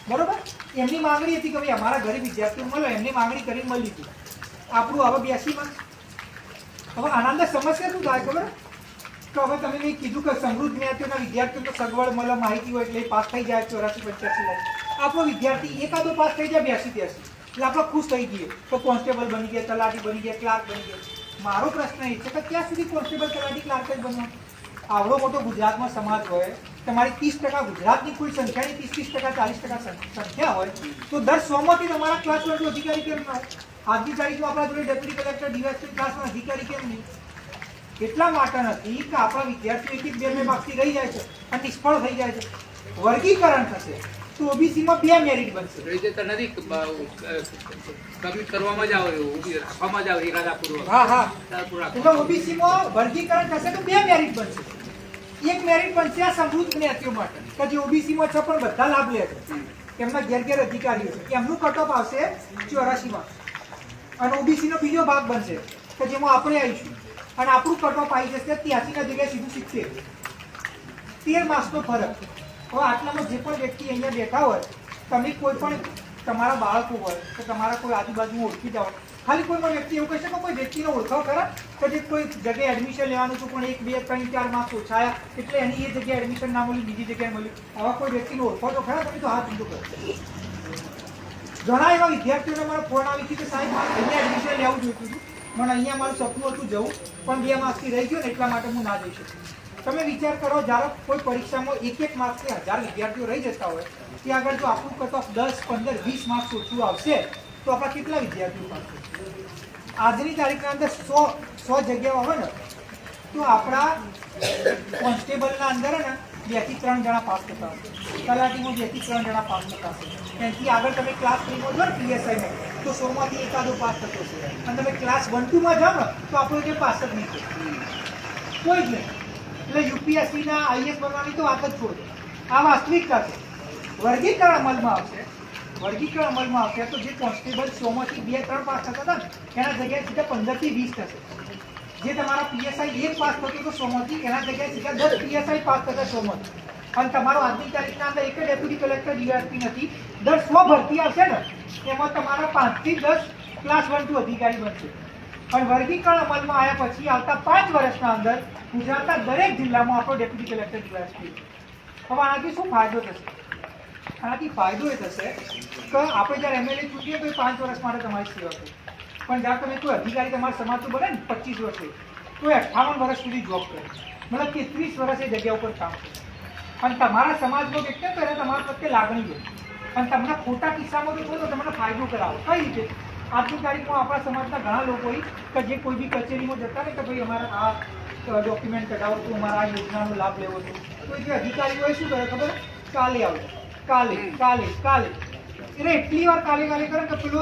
બરોબર? એમની માંગણી હતી કે ભાઈ અમારા ગરીબ વિદ્યાર્થીઓ મળે, એમની માંગણી કરીને મળી હતી, આપણું હવે 82 માર્ક્સ. હવે આનંદ સમસ્યા શું થાય ખબર? તો હવે તમે મેં કીધું કે સમૃદ્ધ જ્ઞાતિઓના વિદ્યાર્થીઓને સગવડ મળે, માહિતી હોય એટલે પાસ થઈ જાય 84-85 લાખ. આપણો વિદ્યાર્થી એકાદો પાસ થઈ જાય 82-83, એટલે આપણે ખુશ થઈ જઈએ તો કોન્સ્ટેબલ બની ગયા, તલાટી બની ગયા, ક્લાર્ક બની ગયા. મારો પ્રશ્ન એ છે કે ક્યાં સુધી કોન્સ્ટેબલ, તલાટી, ક્લાર્ક જ બનવાનું? આવડો મોટો ગુજરાતમાં સમાજ હોય, તમારી 30% ગુજરાતની કુલ સંખ્યાની 30-30%, 40% સંખ્યા હોય, તો દર 100માંથી તમારા ક્લાસ 1 અધિકારી કેમ ના હોય? આજની તારીખમાં આપણા જોડે ડેપ્યુટી કલેક્ટર, ડીવાયએસપી ક્લાસ 1 અધિકારી કેમ નહીં? એટલા માટે નથી કે આપણા વિદ્યાર્થીઓ 1-2 માર્ક્સથી રહી જાય છે અને નિષ્ફળ થઈ જાય છે. વર્ગીકરણ થશે તો ઓબીસીમાં 2 મેરિટ બનશે. એટલે ઓબીસીમાં વર્ગીકરણ થશે તો 2 મેરિટ બનશે. એક મેરિટ બનશે આ સમૃદ્ધ જ્ઞાતિઓ માટે કે જે ઓબીસીમાં છે પણ બધા લાભ લે છે, એમના ઘેર અધિકારીઓ છે, એમનું કટ ઓફ આવશે 84 માર્ક્સ. અને ઓબીસીનો બીજો ભાગ બનશે કે જેમાં આપણે આવીશું, અને આપણું કટ ઓફ આવી જશે 83 જગ્યાએ સીધું 70. 13 માર્ક્સનો ફરક. હવે આટલામાં જે પણ વ્યક્તિ અહીંયા બેઠા હોય, તમે કોઈ પણ તમારા બાળકો હોય કે તમારા કોઈ આજુબાજુમાં ઓળખી જાઓ, ખાલી કોઈ પણ વ્યક્તિ એવું કહી શકો કોઈ વ્યક્તિને ઓળખાવ ખરા કે જે કોઈ જગ્યાએ એડમિશન લેવાનું હતું પણ 1, 2, 3, 4 માર્ક્સ ઓછાયા એટલે એની એ જગ્યાએ એડમિશન ના મળ્યું, બીજી જગ્યાએ મળ્યું? આવા કોઈ વ્યક્તિને ઓળખાવ તો ખરા? તમે તો હાથ ઊંધો કરો. ઘણા એવા વિદ્યાર્થીઓને મારો ફોન આવી હતી કે સાહેબ મારે અહીંયા એડમિશન લેવું જોઈતું હતું, મને અહીંયા મારું સપનું હતું જવું, પણ 2 માર્ક્સથી રહી ગયો ને એટલા માટે હું ના જઈ શકું. તમે વિચાર કરો, જ્યારે કોઈ પરીક્ષામાં 1-1 માર્ક્સથી 1000 વિદ્યાર્થીઓ રહી જતા હોય, ત્યાં આગળ જો આપણું કટ ઓફ 10, 15, 20 માર્ક્સ ઓછું આવશે તો આપણા કેટલા વિદ્યાર્થીઓ પાસે? આજની તારીખના અંદર 100 જગ્યાઓ હોય ને તો આપણા કોન્સ્ટેબલના અંદર ને 2 થી 3 જણા પાસ થતા હશે, તલાટીમાં 2 થી 3 જણા પાસ થતા હશે. ત્યાંથી આગળ તમે ક્લાસ 3માં જો ને પીએસઆઈમાં તો 100માંથી એકાદો પાસ થતો હશે, અને તમે ક્લાસ 1-2માં જાઓ ને તો આપણો જે પાસ જ નહીં થશે, કોઈ જ નહીં. એટલે યુપીએસસીના આઈએસ બનવાની તો વાત જ છોડો. આ વાસ્તવિકતા છે. વર્ગીકરણ અમલમાં આવશે, વર્ગીકરણ અમલમાં આવશે તો જે કોન્સ્ટેબલ 100માંથી 2-3 પાસ થતા હતા ને એના જગ્યાએ સીધા 15 થી 20 થશે. જે તમારા પીએસઆઈ 1 પાસ થતો હતો 100માંથી, એના જગ્યાએ સીધા 10 પીએસઆઈ પાસ થતા 100માંથી. અને તમારો આજની તારીખના અંદર એક ડેપ્યુટી કલેક્ટર, ડીવાયએસપી નથી, દર 100 ભરતી આવશે ને એમાં તમારા 5 થી 10 ક્લાસ 1-2 અધિકારી બનશે. પણ વર્ગીકરણ અમલમાં આવ્યા પછી આવતા 5 વર્ષના અંદર ગુજરાતના દરેક જિલ્લામાં આપણો ડેપ્યુટી કલેક્ટર, ડીવાયએસપી. હવે આનાથી શું ફાયદો થશે? આનાથી ફાયદો એ થશે કે આપણે જ્યારે એમએલએ ચૂંટીએ તો 5 વર્ષ માટે તમારી સેવા કરી, પણ જ્યારે તમે કોઈ અધિકારી તમારા સમાજનું બને ને 25 વર્ષે તો 58 વર્ષ સુધી જોબ કરે, મતલબ કે 30 વર્ષ એ જગ્યા ઉપર કામ કરે, અને તમારા સમાજનો વ્યક્તિ તો એને તમારા પ્રત્યે લાગણી હોય, અને તમને ખોટા કિસ્સામાં તો થોડો તમને ફાયદો કરાવો. કઈ રીતે? આજની તારીખમાં આપણા સમાજના ઘણા લોકો હોય કે જે કોઈ બી કચેરીમાં જતા ને કે ભાઈ અમારે આ ડોક્યુમેન્ટ કઢાવો તો અમારે આ યોજનાનો લાભ લેવો છે, તો જે અધિકારીઓ હોય શું કરે ખબર? કાલે આવે, કાલે કાલે કાલે, એટલે એટલી વાર કાલે કાલે કરે કે પેલો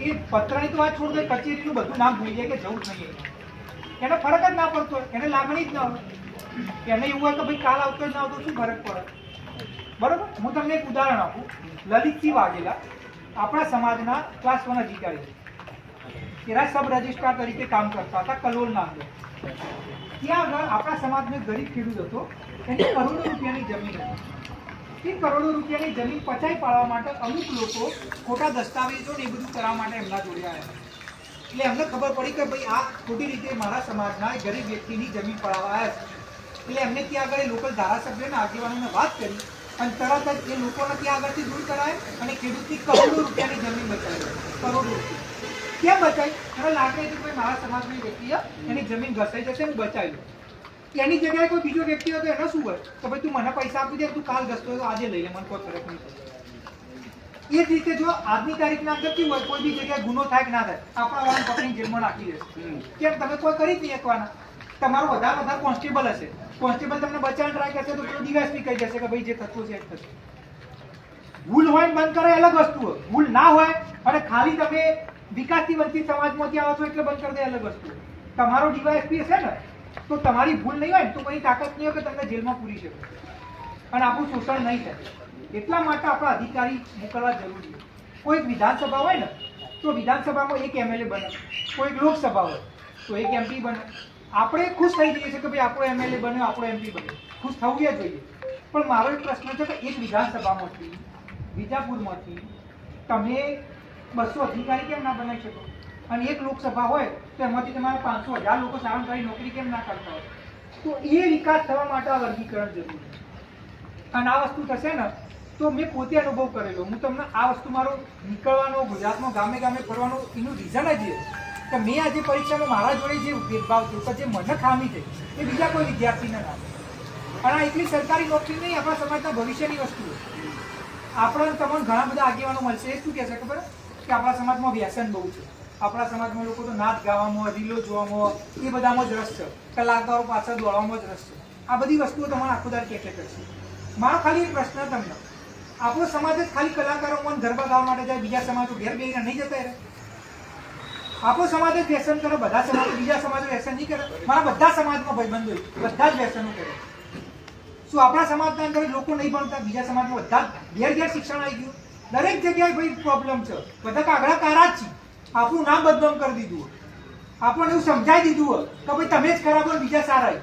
એ પત્રની તો વાત છોડ દે, કચેરીનું બધું નામ ભૂલી જાય કે જવું જ નહીં. એને ફરક જ ના પડતો, એને લાગણી જ ના હોય, એને એવું હોય કે ભાઈ કાલ આવતો જ ના આવતો શું ફરક પડે? બરોબર? હું તમને એક ઉદાહરણ આપું. લલિતસિંહ વાઘેલા આપણા સમાજના ક્લાસ 1 અધિકારી, એના સબ રજિસ્ટ્રાર તરીકે કામ કરતા હતા કલોલના અંદર. ત્યાં આગળ આપણા સમાજનો એક ગરીબ ખેડૂત હતો, એની કરોડો રૂપિયાની જમીન હતી. એ કરોડો રૂપિયાની જમીન પચાઈ પાડવા માટે અમુક લોકો ખોટા દસ્તાવેજો ને એ બધું કરવા માટે એમના જોડે આવ્યા. એટલે એમને ખબર પડી કે ભાઈ આ ખોટી રીતે મારા સમાજના ગરીબ વ્યક્તિની જમીન પડાવવા આવ્યા છે. એટલે એમને ત્યાં આગળ લોકલ ધારાસભ્યના આગેવાનોને વાત કરી અને તરત જ એ લોકોને ત્યાં આગળથી દૂર કરાય અને ખેડૂતની કરોડો રૂપિયાની જમીન બચાવી. કરોડો રૂપિયા કેમ બચાવી? એને લાગે કે ભાઈ મારા સમાજની વ્યક્તિ એની જમીન ઘસાઈ જશે હું બચાવી લઉં. એની જગ્યાએ કોઈ બીજો વ્યક્તિ હતો એનો શું હોય તો ભાઈ તું મને પૈસા આપી દે, તું કાલ ઘસતો હોય તો આજે લઈ લે, મને કોઈ ફરક નહીં પડે. એ જ રીતે જો આજની તારીખના અંદર કેવું હોય, કોઈ બી જગ્યાએ ગુનો થાય કે ના થાય, આપણા વાળાને પકડીને જેલમાં નાખી દેશે. કેમ? તમે કોઈ કરી જ નહીં શકવાના. તમારો વધારે કોન્સ્ટેબલ હશે, કોન્સ્ટેબલ તમને બચાવવાની ટ્રાય કરશે તો પેલો ડીવાયએસપી કહી જશે કે ભાઈ જે થતું છે એ થશે. ભૂલ હોય બંધ કરે અલગ વસ્તુ હોય, ભૂલ ના હોય અને ખાલી તમે વિકાસથી વંચિત સમાજમાંથી આવો છો એટલે બંધ કરી દે અલગ વસ્તુ. તમારો ડીવાયએસપી હશે ને તો તમારી ભૂલ નહીં હોય ને તો કોઈ તાકાત નહીં હોય કે તમને જેલમાં પૂરી શકે અને આપણું શોષણ નહીં થાય. એટલા માટે આપણા અધિકારી મોકલવા જરૂરી છે. કોઈ વિધાનસભા હોય ને તો વિધાનસભામાં એક એમએલએ બને, કોઈ લોકસભા હોય તો એક એમપી બને. આપણે ખુશ થઈ જઈએ છીએ કે ભાઈ આપણો એમએલએ બન્યો, આપણો એમપી બન્યો, ખુશ થવું જ જોઈએ. પણ મારો એક પ્રશ્ન છે કે એક વિધાનસભામાંથી વિજાપુરમાંથી તમે 200 અધિકારી કેમ ના બનાવી શકો? અને એક લોકસભા હોય તો એમાંથી તમારે 500,000 લોકો સારામાં સારી નોકરી કેમ ના કરતા હોય? તો એ વિકાસ થવા માટે આ વર્ગીકરણ જરૂરી છે. અને આ વસ્તુ થશે ને તો મેં પોતે અનુભવ કરેલો. હું તમને આ વસ્તુ મારો નીકળવાનો, ગુજરાતમાં ગામે ગામે ફરવાનો એનું રીઝન જ એ કે મેં આજે પરીક્ષામાં મારા જોડે જે ભેદભાવ થયો કે જે મને ખામી થઈ એ બીજા કોઈ વિદ્યાર્થીને ના થાય. અને આ એટલી સરકારી નોકરી નહીં, આપણા સમાજના ભવિષ્યની વસ્તુ છે. આપણને તમને ઘણા બધા આગેવાનો મળશે, એ શું કહેશે ખબર કે આપણા સમાજમાં વ્યસન બહુ છે, આપણા સમાજમાં લોકો તો નાચ ગાવામાં, રીલો જોવામાં એ બધામાં જ રસ છે, કલાકારો પાછળ દોડવામાં જ રસ છે. આ બધી વસ્તુઓ તમારે આખો દાર કે કરશે. મારો ખાલી એક પ્રશ્ન તમને, આપણો સમાજ જ ખાલી કલાકારોમાં ગરબા ગાવા માટે જાય, બીજા સમાજો ઘેર બેહીને નહીં જતા રહે? આપણો સમાજ જ વ્યસન કરે, બધા સમાજ બીજા સમાજો વ્યસન નહીં કરે? મારા બધા સમાજમાં ભાઈબંધો બધા જ વ્યસનો કરે. શું આપણા સમાજના અંદર લોકો નહીં ભણતા? બીજા સમાજમાં બધા ઘેર ઘેર શિક્ષણ આવી ગયું, દરેક જગ્યાએ ભાઈ પ્રોબ્લેમ છે. બધા કાગડા કારા જ છે. આપણું નામ બદનામ કરી દીધું હોય, આપણને એવું સમજાવી દીધું હોય કે ભાઈ તમે જ ખરાબ હોય બીજા સારા.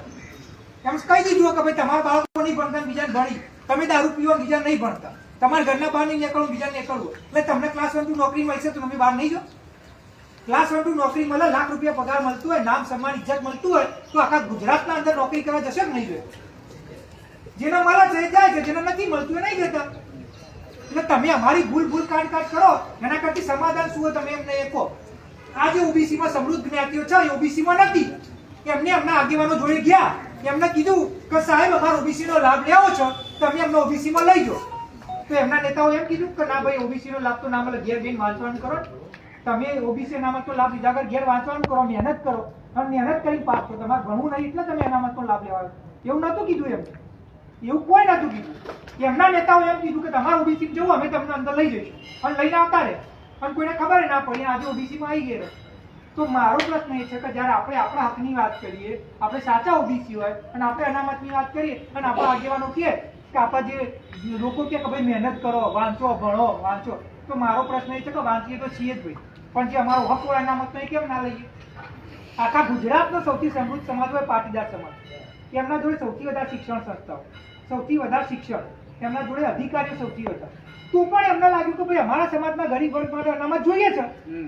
એમ કહી દીધું હોય કે ભાઈ તમારા બાળકો નહીં ભણતા બીજાને ભણી, તમે દારૂ પીવા બીજા નહીં ભણતા, તમારા ઘરના બહાર નહીં નીકળવું બીજા નીકળવું, એટલે તમને ક્લાસ 1 નોકરી મળશે તો તમે બહાર નહીં જાઓ? ક્લાસ 1 નોકરી મળે, લાખ રૂપિયા પગાર મળતું હોય, નામ સન્માન ઇજ્જત મળતું હોય તો આખા ગુજરાતના અંદર નોકરી કરવા જશે કે નહીં જોઈએ? જેને મળે છે એ જાય છે, જેને નથી મળતું એ નહીં જતા. એટલે તમે અમારી ભૂલ કાઢ કરો, એના કરતી સમાધાન શું હોય તમે એમને એ કહો. આ જે ઓબીસીમાં સમૃદ્ધ જ્ઞાતિઓ છે એ ઓબીસીમાં નથી, એમને એમના આગેવાનો જોડે ગયા, એમને કીધું કે સાહેબ અમારો ઓબીસી નો લાભ લેવો છો, તમે એમને ઓબીસી માં લઈ જાઓ. તો એમના નેતાઓ એમ કીધું કે ના ભાઈ ઓબીસી નો લાભ તો ના મળે, ઘેર બેન વાંચવાનું કરો, તમે ઓબીસી અનામત નો લાભ લીધા ઘેર વાંચવાનું કરો, મહેનત કરો અને મહેનત કરીને પાસ કરો. તમારે ભણવું નહીં એટલે તમે અનામત નો લાભ લેવા, એવું નતું કીધું એમ, એવું કોઈ નતું કીધું. એમના નેતાઓ એમ કીધું કે તમારે ઓબીસી જવું, અમે તમને અંદર લઈ જઈશું અને લઈને આવતા રહે. અને કોઈને ખબર ના પડી આજે ઓબીસી માં આવી ગયા. તો મારો પ્રશ્ન એ છે કે જ્યારે આપણે આપણા હકની વાત કરીએ, આપણે સાચા ઓબીસી હોય અને આપણે અનામતની વાત કરીએ અને આપણા આગેવાનો કહે કે આપણા જે લોકો કે ભાઈ મહેનત કરો, વાંચો, ભણો, વાંચો, તો મારો પ્રશ્ન એ છે કે વાંચીએ તો છીએ જ ભાઈ, પણ જે અમારો હક હોય અનામતનો એ કેમ ના લઈએ? આખા ગુજરાતનો સૌથી સમૃદ્ધ સમાજ હોય પાટીદાર સમાજ, એમના જોડે સૌથી વધારે શિક્ષણ સંસ્થાઓ, સૌથી વધારે શિક્ષણ, એમના જોડે અધિકારીઓ સૌથી વધારે. તો પણ એમને લાગ્યું કે ભાઈ અમારા સમાજના ગરીબ વર્ગ માટે અનામત જોઈએ છે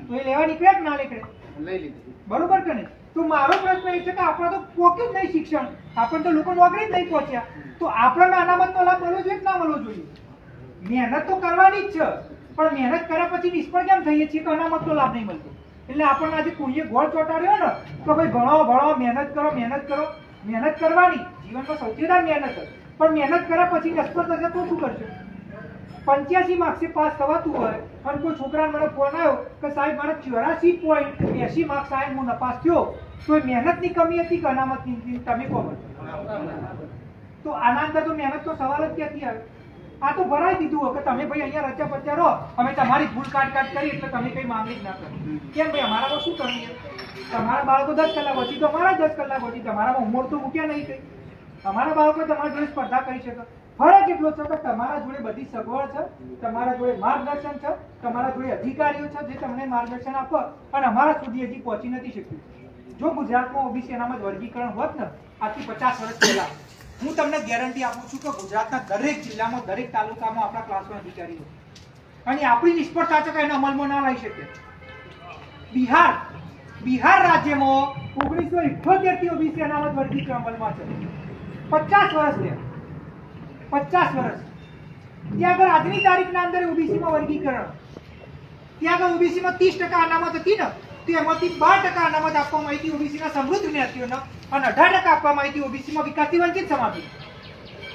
તો એ લેવા નીકળે કે ના નીકળે? લઈ લીધું. બરોબર કે નહીં? તો મારો પ્રશ્ન એ છે કે આપણે તો પહોંચ્યું જ નહીં શિક્ષણ, આપણને તો લોકો નોકરી જ નહીં પહોંચ્યા, તો આપણને અનામતનો લાભ મળવો જોઈએ કે ના મળવો જોઈએ? મહેનત તો કરવાની જ છે, પણ મહેનત કર્યા પછી નિષ્ફળ કેમ થઈએ છીએ કે અનામતનો લાભ નહીં મળતો? એટલે આપણને આજે કોઈએ ગોળ ચોંટાડ્યો ને તો ભાઈ ભણો, મહેનત કરો, મહેનત કરવાની, જીવનમાં સૌથી વધારે મહેનત છે, પણ મહેનત કર્યા પછી નિષ્ફળ થશે તો શું કરશે? 85 માર્ક્સે પાસ થવાતું હોય અને કોઈ છોકરાને મને ફોન આવ્યો કે સાહેબ મારે 84.80 માર્ક્સ સાહેબ હું નપાસ થયો, તો મહેનતની કમી હતી કે અનામતની? તમે કહો. તો આના અંદર તો મહેનત તો સવાલ જ ક્યાંથી આવે? આ તો ભરાઈ દીધું હોય કે તમે ભાઈ અહીંયા રચ્યા પચ્યા રહો, અમે તમારી ભૂલ કાઢ કરી એટલે તમે કઈ માંગણી જ ના કરી. કેમ ભાઈ અમારામાં શું કરવું છે? તમારા બાળકો 10 કલાક વધી તો અમારા 10 કલાક વધી, તમારામાં ઉંમર તો મૂક્યા નહીં થઈ. અમારા બાળકો તમારા જોડે સ્પર્ધા કરી શકે? ફરક એટલો છે કે તમારા જોડે બધી સગવડ છે, તમારા જોડે માર્ગદર્શન છે, તમારા જોડે અધિકારીઓ છે જે તમને માર્ગદર્શન આપો, અને અમારા સુધી હજી પહોંચી નથી શક્યું. જો ગુજરાતમાં ઓબીસી અનામત વર્ગીકરણ હોત ને આજથી 50 વર્ષ પહેલા, હું તમને ગેરંટી આપું છું કે ગુજરાતના દરેક જિલ્લામાં, દરેક તાલુકામાં આપણા ક્લાસ 1 અધિકારી હોય. અને આપણી નિષ્ફળતા છે કે એને અમલમાં ના લઈ શકે. બિહાર રાજ્યમાં 1978 થી ઓબીસી અનામત વર્ગીકરણ અમલમાં છે. 50 વર્ષ થયા, 50 વર્ષ. ત્યાં આગળ આજની તારીખના અંદર ઓબીસીમાં વર્ગીકરણ, ત્યાં આગળ ઓબીસીમાં 30% અનામત હતી ને, તેમાંથી 12% અનામત આપવામાં આવી હતી ઓબીસીના સમૃદ્ધ જ્ઞાતિઓને, અને 18% આપવામાં આવી હતી ઓબીસીમાં વિકાસથી વંચિત સમાજને.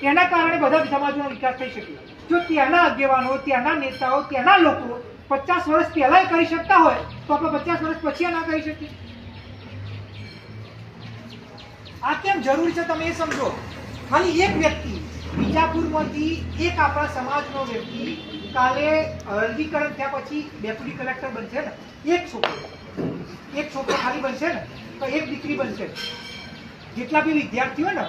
એના કારણે બધા સમાજોનો વિકાસ થઈ શક્યો. જો ત્યાંના આગેવાનો, ત્યાંના નેતાઓ, ત્યાંના લોકો 50 વર્ષ પહેલા કરી શકતા હોય તો આપણે 50 વર્ષ પછી ના કરી શકીએ? આ કેમ જરૂરી છે તમે એ સમજો. ખાલી એક વ્યક્તિ બીજાપુરમાંથી, એક આપણા સમાજનો વ્યક્તિ કાલે વર્ગીકરણ થયા પછી ડેપ્યુટી કલેક્ટર બનશે ને, એક છોકરો ખાલી બનશે ને તો એક દીકરી બનશે. જેટલા બી વિદ્યાર્થીઓ ને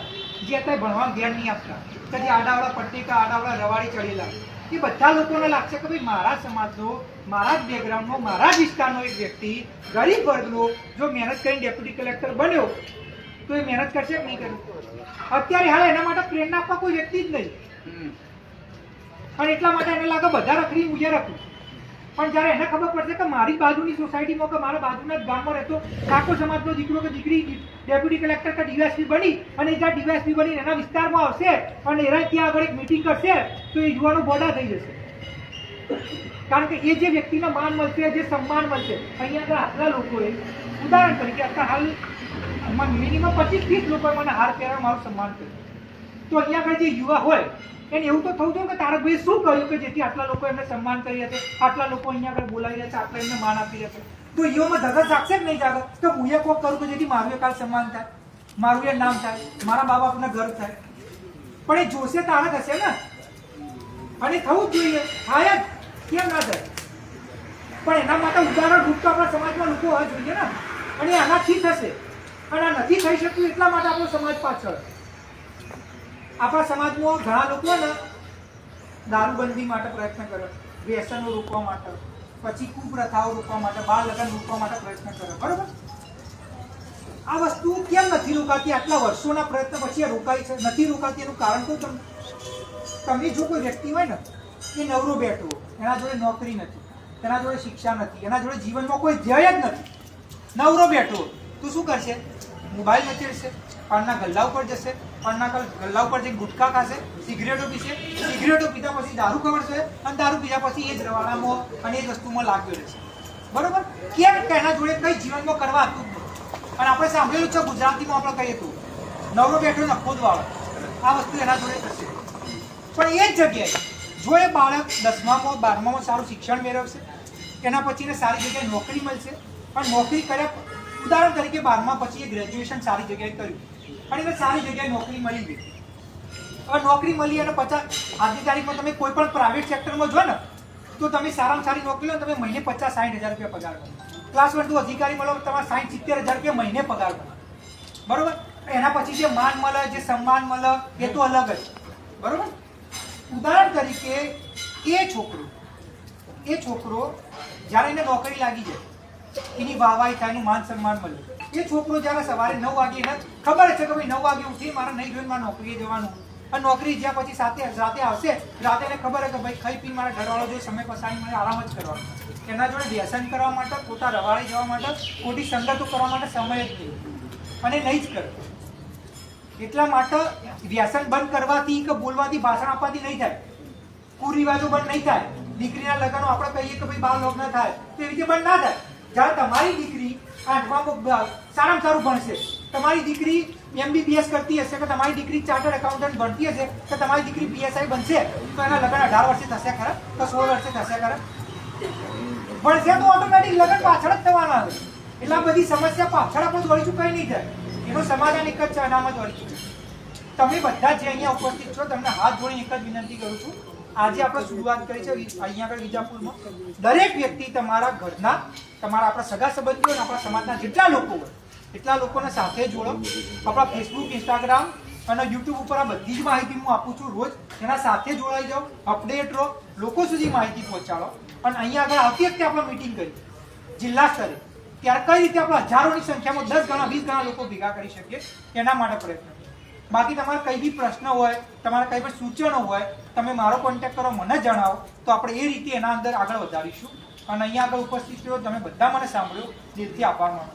જે અત્યારે ભણવા ધ્યાન નહીં આપતા, કે જે આડાવડા પટ્ટીકા, આડાવડા રવાડી ચડેલા, એ બધા લોકોને લાગશે કે ભાઈ મારા સમાજનો, મારા જ બેકગ્રાઉન્ડનો, મારા જ વિસ્તારનો એક વ્યક્તિ ગરીબ વર્ગનો જો મહેનત કરીને ડેપ્યુટી કલેક્ટર બન્યો તો એ મહેનત કરશે કે નહીં કરે? અત્યારે હાલ એના માટે પ્રેરણા આપવા કોઈ વ્યક્તિ જ નહીં. અને એટલા માટે એને લાગે બધા રખડી મુજે રાખું. પણ જ્યારે એને ખબર પડશે કે મારી બાજુની સોસાયટીમાં, કે મારા બાજુના જ ગામમાં રહેતો કાકો સમાજનો દીકરો કે દીકરી ડેપ્યુટી કલેક્ટર કે ડીવાયએસપી બની, અને જ્યાં ડીવાયએસપી બની એના વિસ્તારમાં આવશે અને એના ત્યાં આગળ એક મીટિંગ કરશે તો એ યુવાનો બોડા થઈ જશે. કારણ કે એ જે વ્યક્તિને માન મળશે, જે સન્માન મળશે, અહીંયા આગળ આટલા લોકોએ, ઉદાહરણ તરીકે અત્યારે હાલ મિનિમમ 25-30 લોકોએ મને હાર પહેરાવી મારું સન્માન કર્યું. તો અહીંયા આગળ જે યુવા હોય એને એવું તો થવું જોઈએ કે તારકભાઈ શું કર્યું કે જેથી આટલા લોકો એમને સન્માન કરી રહ્યા છે, આટલા લોકો અહીંયા આગળ બોલાવી રહ્યા છે, આટલા એમને માન આપી રહ્યા છે. તો યુવામાં ધગર જાગશે કે નહીં જાગે તો હું એ કોક કરું કે જેથી મારું એ કાલ સન્માન થાય, મારું એ નામ થાય, મારા મા બાપને ગર્વ થાય. પણ એ જોશે તારે થશે ને, અને થવું જ જોઈએ. થાય જ, કેમ ના થાય? પણ એના માટે ઉદાહરણ રૂપ તો આપણા સમાજમાં લોકો હોવા જોઈએ ને, અને આનાથી થશે. અને આ નથી થઈ શકતું એટલા માટે આપણો સમાજ પાછળ. આપણા સમાજમાં ઘણા લોકો ને દારૂબંધી માટે પ્રયત્ન કરે, વ્યસનો રોકવા માટે, પછી કુપ્રથાઓ રોકવા માટે, બાળ લગ્ન રોકવા માટે પ્રયત્ન કરે, બરોબર? આ વસ્તુ કેમ નથી રોકાતી? આટલા વર્ષોના પ્રયત્ન પછી આ રોકાય છે, નથી રોકાતી. એનું કારણ તો તમે જો કોઈ વ્યક્તિ હોય ને એ નવરો બેઠો, એના જોડે નોકરી નથી, એના જોડે શિક્ષા નથી, એના જોડે જીવનમાં કોઈ ધ્યેય જ નથી, નવરો બેઠો, તો શું કરશે? મોબાઈલ મચેડશે, પાનના ગલ્લા ઉપર જશે, પાનના ગલ્લા ઉપર જઈને ગુટખા ખાશે, સિગરેટો પીશે, સિગરેટો પીધા પછી દારૂ ખવડશે, અને દારૂ પીધા પછી એ જ રવાડામાં અને એ જ વસ્તુમાં લાગ્યો રહેશે, બરોબર? કેમ કે એના જોડે કઈ જીવનમાં કરવા હતું જ નહીં. અને આપણે સાંભળેલું છે ગુજરાતીમાં, આપણે કહીએ તો નવરો બેઠો નફો જ વાળો, આ વસ્તુ એના જોડે થશે. પણ એ જ જગ્યાએ જો એ બાળક 10માં 12માં સારું શિક્ષણ મેળવશે, એના પછી એને સારી જગ્યાએ નોકરી મળશે, અને નોકરી કર્યા, ઉદાહરણ તરીકે 12માં પછી એ ગ્રેજ્યુએશન સારી જગ્યાએ કર્યું અને એને સારી જગ્યાએ નોકરી મળી ગઈ. હવે નોકરી મળી અને 50 આજની તારીખમાં તમે કોઈ પણ પ્રાઇવેટ સેક્ટરમાં જો ને તો તમે સારામાં સારી નોકરી લો, તમે મહિને 50-60 હજાર રૂપિયા પગાર મળે. ક્લાસ 1 અધિકારી મળો તમારે 60-70 હજાર રૂપિયા મહિને પગાર મળે, બરોબર? એના પછી જે માન મળે, જે સન્માન મળે એ તો અલગ જ, બરોબર? ઉદાહરણ તરીકે એ છોકરો જ્યારે એને નોકરી લાગી જાય, એની વાહવાહી થાય, એનું માન સન્માન મળે. એ છોકરો જ્યારે સવારે 9 વાગે ખબર છે કે ભાઈ 9 વાગે ઉઠી મારે નહીં જોઈને મારે નોકરીએ જવાનું, અને નોકરી જ્યાં પછી રાતે આવશે, રાતે એને ખબર છે કે ભાઈ ખાઈ પી મારા ઘરવાળો જો સમય પસારી મારે આરામ જ કરવાનો. એના જોડે વ્યસન કરવા માટે, ખોટા રવાડે જવા માટે, ખોટી સંગતો કરવા માટે સમય જ નહીં, અને નહીં જ કરે. એટલા માટે વ્યસન બંધ કરવાથી કે બોલવાથી, ભાષણ આપવાથી નહીં થાય, કુરિવાજો બંધ નહીં થાય. દીકરીના લગ્નો આપણે કહીએ કે ભાઈ બાળ લગ્ન થાય તો એવી રીતે બંધ ના થાય. જ્યારે તમારી દીકરી 8માં સારામાં સારું ભણશે, તમારી દીકરી MBBS કરતી હશે, કે તમારી દીકરી ચાર્ટર્ડ એકાઉન્ટન્ટ ભણતી હશે, કે તમારી દીકરી PSI બનશે, તો એના લગ્ન 18 વર્ષે થશે ખરા, તો 16 વર્ષે થશે ખરા? ભણશે તો ઓટોમેટિક લગ્ન પાછળ જ થવાના છે. એટલે આ બધી સમસ્યા પાછળ આપણે વળીશું કંઈ નહીં થાય. એનું સમાધાન એક જ છે, અનામત વળીશું. તમે બધા જે અહીંયા ઉપસ્થિત છો તમને હાથ જોડીને એક જ વિનંતી કરું છું. આજે આપણે શરૂઆત કરી છે અહીંયા આગળ વિજાપુરમાં. દરેક વ્યક્તિ તમારા ઘરના, તમારા આપણા સગા સંબંધીઓ અને આપણા સમાજના જેટલા લોકો હોય એટલા લોકોને સાથે જોડો. આપણા ફેસબુક, ઇન્સ્ટાગ્રામ અને યુટ્યુબ ઉપર આ બધી જ માહિતી હું આપું છું રોજ. એના સાથે જોડાઈ જાઓ, અપડેટ રહો, લોકો સુધી માહિતી પહોંચાડો. અને અહીંયા આગળ આવતી વખતે આપણે મીટિંગ કરી જિલ્લા સ્તરે, ત્યારે કઈ રીતે આપણે હજારોની સંખ્યામાં 10 ગણા 20 ગણા લોકો ભેગા કરી શકીએ એના માટે પ્રયત્ન. બાકી તમારે કઈ બી પ્રશ્ન હોય, તમારે કઈ પણ સૂચનો હોય, તમે મારો કોન્ટેક્ટ કરો, મને જણાવો, તો આપણે એ રીતે એના અંદર આગળ વધારીશું. અને અહીંયા આગળ ઉપસ્થિત રહ્યો, તમે બધા મને સાંભળ્યો, દિલથી આભાર માનું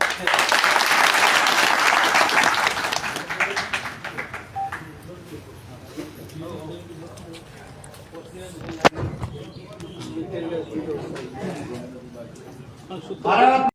છું.